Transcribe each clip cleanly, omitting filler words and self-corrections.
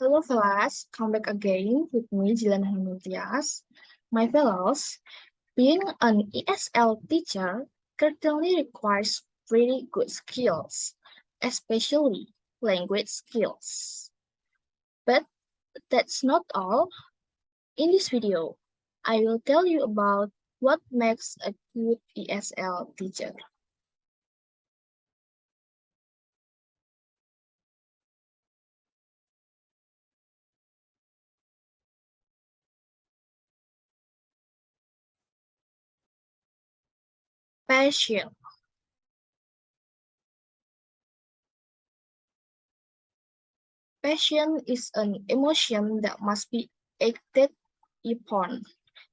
Hello, fellas. Come back again with me, Jilan Hanutias. My fellows, being an ESL teacher certainly requires pretty good skills, especially language skills. But that's not all. In this video, I will tell you about what makes a good ESL teacher. Passion. Passion is an emotion that must be acted upon.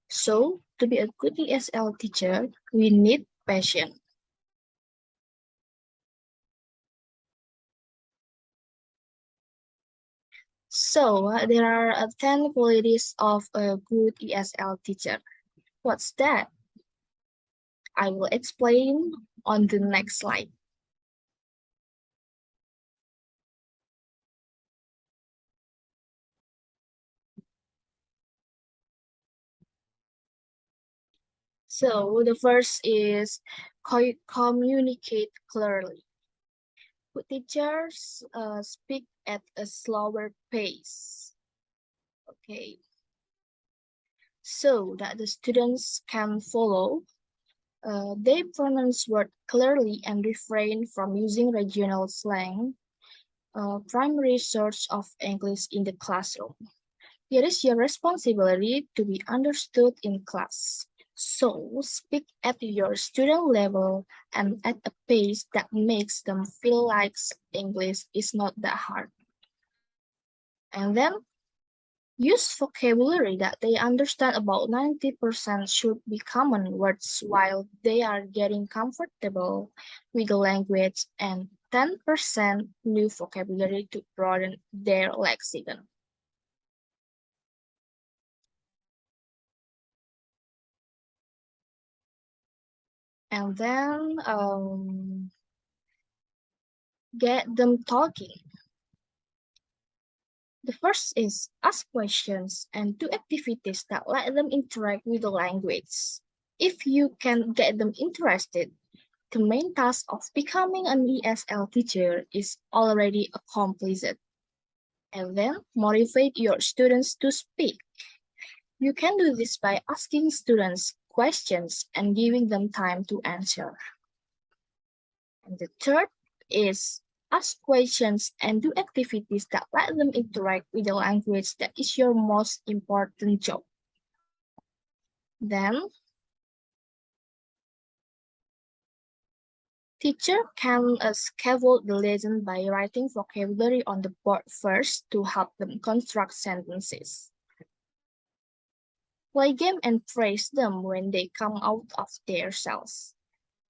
So, to be a good ESL teacher, we need passion. So, there are 10 qualities of a good ESL teacher. What's that? I will explain on the next slide. So, the first is communicate clearly. Good teachers speak at a slower pace. Okay, so that the students can follow. They pronounce words clearly and refrain from using regional slang, primary source of English in the classroom. It is your responsibility to be understood in class. So speak at your student level and at a pace that makes them feel like English is not that hard. And then use vocabulary that they understand. About 90% should be common words while they are getting comfortable with the language, and 10% new vocabulary to broaden their lexicon. And then get them talking. The first is ask questions and do activities that let them interact with the language. If you can get them interested, the main task of becoming an ESL teacher is already accomplished. And then motivate your students to speak. You can do this by asking students questions and giving them time to answer. And the third is ask questions and do activities that let them interact with the language. That is your most important job. Then teacher can scaffold the lesson by writing vocabulary on the board first to help them construct sentences. Play game and praise them when they come out of their shells.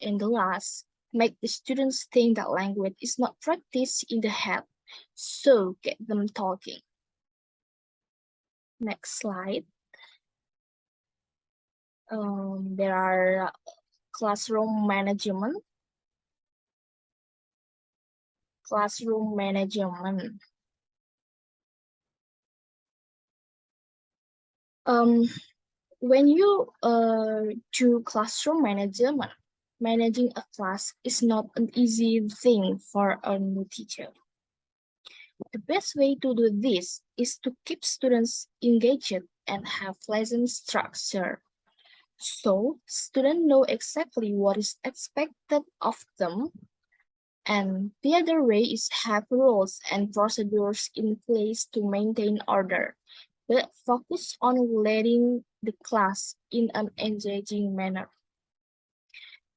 And the last, make the students think that language is not practiced in the head, so get them talking. Next slide. There are classroom management. Classroom management. Um, when you do classroom management, managing a class is not an easy thing for a new teacher. The best way to do this is to keep students engaged and have lesson structure. So students know exactly what is expected of them. And the other way is have rules and procedures in place to maintain order, but focus on leading the class in an engaging manner.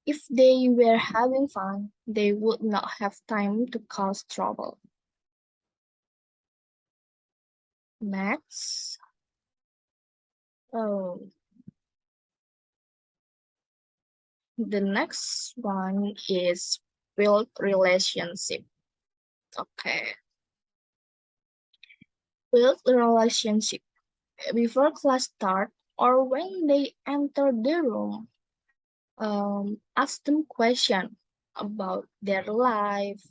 If they were having fun, they would not have time to cause trouble. Next, oh, the next one is build relationship. Okay, build a relationship before class start or when they enter the room. Ask them question about their life,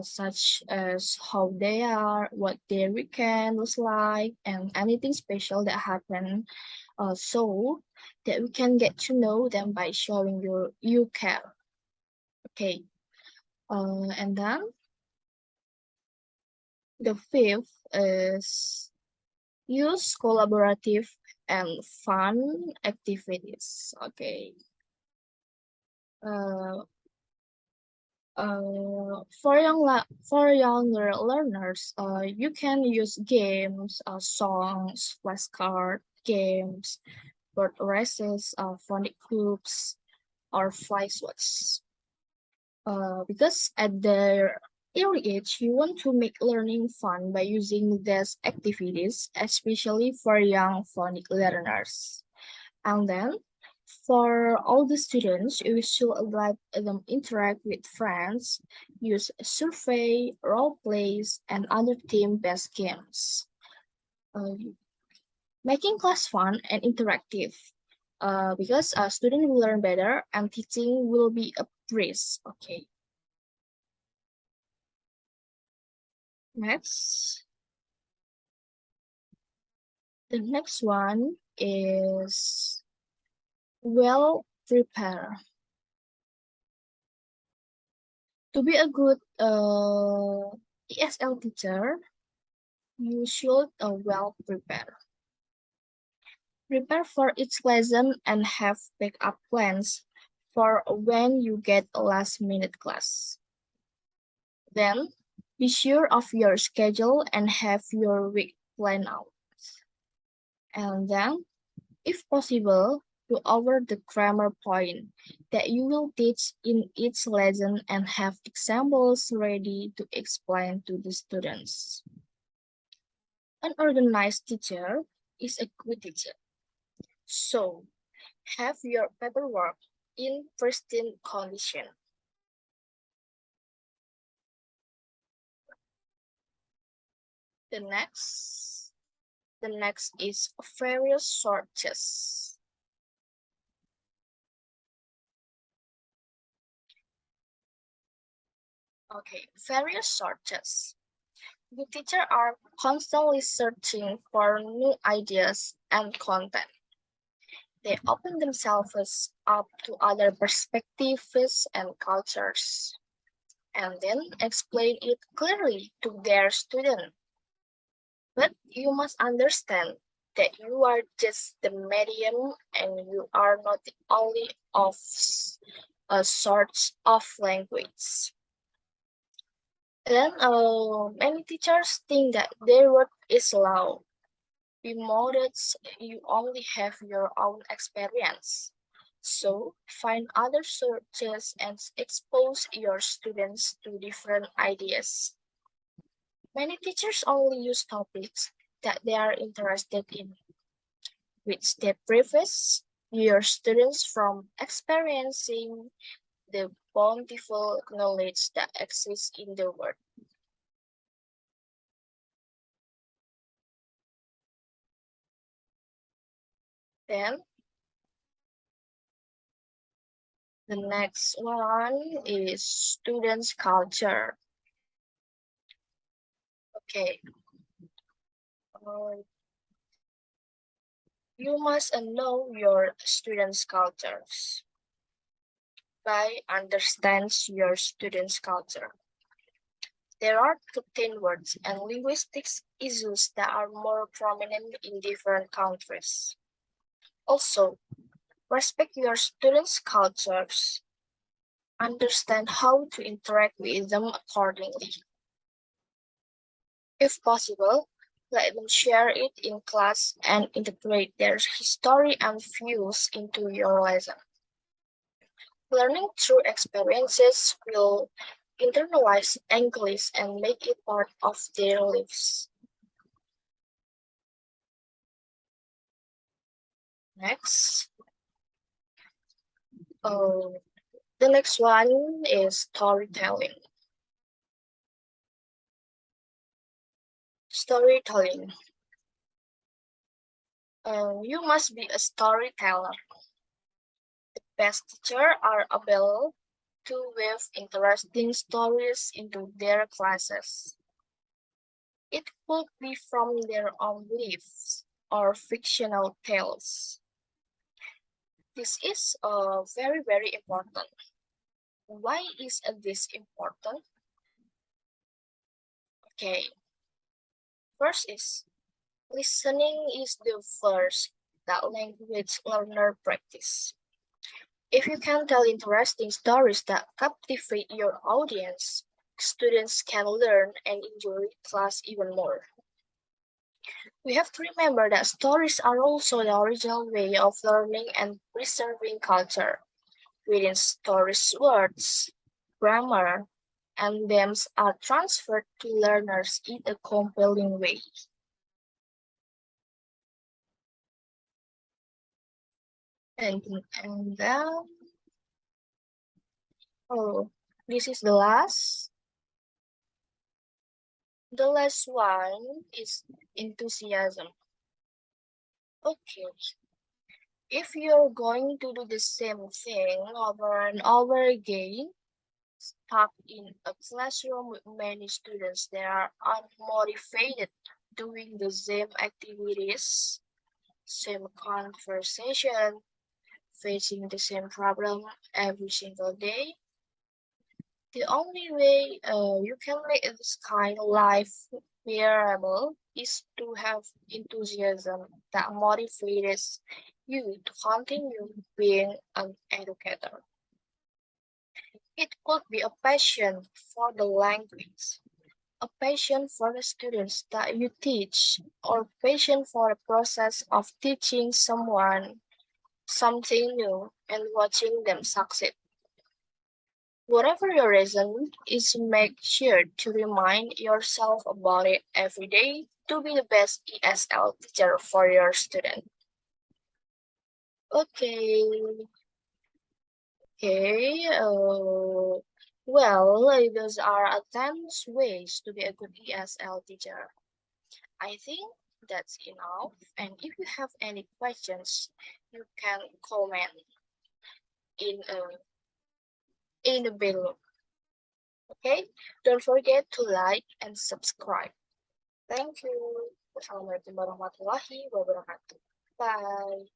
such as how they are, what their weekend was like, and anything special that happened, so that we can get to know them by showing you care. Okay, and then the fifth is use collaborative and fun activities. Okay. Uh, for younger learners, you can use games, songs, flashcard games, word races, phonic groups, or fly swaps. Because at their early age, you want to make learning fun by using these activities, especially for young phonic learners. And then for all the students, we should let them interact with friends, use survey, role plays, and other team-based games. Uh, Making class fun and interactive. Because a student will learn better and teaching will be a breeze. Okay. Next, the next one is well prepared. To be a good ESL teacher, you should well prepare. Prepare for each lesson and have backup plans for when you get a last minute class. Then be sure of your schedule and have your week planned out. And then, if possible, go over the grammar point that you will teach in each lesson and have examples ready to explain to the students. An organized teacher is a good teacher. So, have your paperwork in pristine condition. The next, the next is various sources. Okay, various sources. The teachers are constantly searching for new ideas and content. They open themselves up to other perspectives and cultures, and then explain it clearly to their students. But you must understand that you are just the medium and you are not the only of a source of language. Then many teachers think that their word is law. Be modest, you only have your own experience. So find other sources and expose your students to different ideas. Many teachers only use topics that they are interested in, which they prevents your students from experiencing the bountiful knowledge that exists in the world. Then the next one is students' culture. Okay, uh, you must know your students' cultures by understands your students' culture. There are certain words and linguistics issues that are more prominent in different countries. Also, respect your students' cultures. Understand how to interact with them accordingly. If possible, let them share it in class and integrate their history and views into your lesson. Learning through experiences will internalize English and make it part of their lives. Next, uh, the next one is storytelling. Storytelling. You must be a storyteller. Best teachers are able to weave interesting stories into their classes. It could be from their own beliefs or fictional tales. This is very, very important. Why is this important? Okay, first is listening is the first that language learner practice. If you can tell interesting stories that captivate your audience, students can learn and enjoy class even more. We have to remember that stories are also the original way of learning and preserving culture. Within stories, words, grammar, and themes are transferred to learners in a compelling way. And, and then, oh, this is the last. The last one is enthusiasm. Okay, if you're going to do the same thing over and over again, stuck in a classroom with many students that are unmotivated doing the same activities, same conversation, facing the same problem every single day. The only way you can make this kind of life bearable is to have enthusiasm that motivates you to continue being an educator. It could be a passion for the language, a passion for the students that you teach, or passion for the process of teaching someone something new and watching them succeed. Whatever your reason is, make sure to remind yourself about it every day to be the best ESL teacher for your student. Okay, okay. Those are 10 ways to be a good ESL teacher. I think that's enough. And if you have any questions, you can comment in the below. Okay, don't forget to like and subscribe. Thank you. Wassalamualaikum warahmatullahi wabarakatuh. Bye.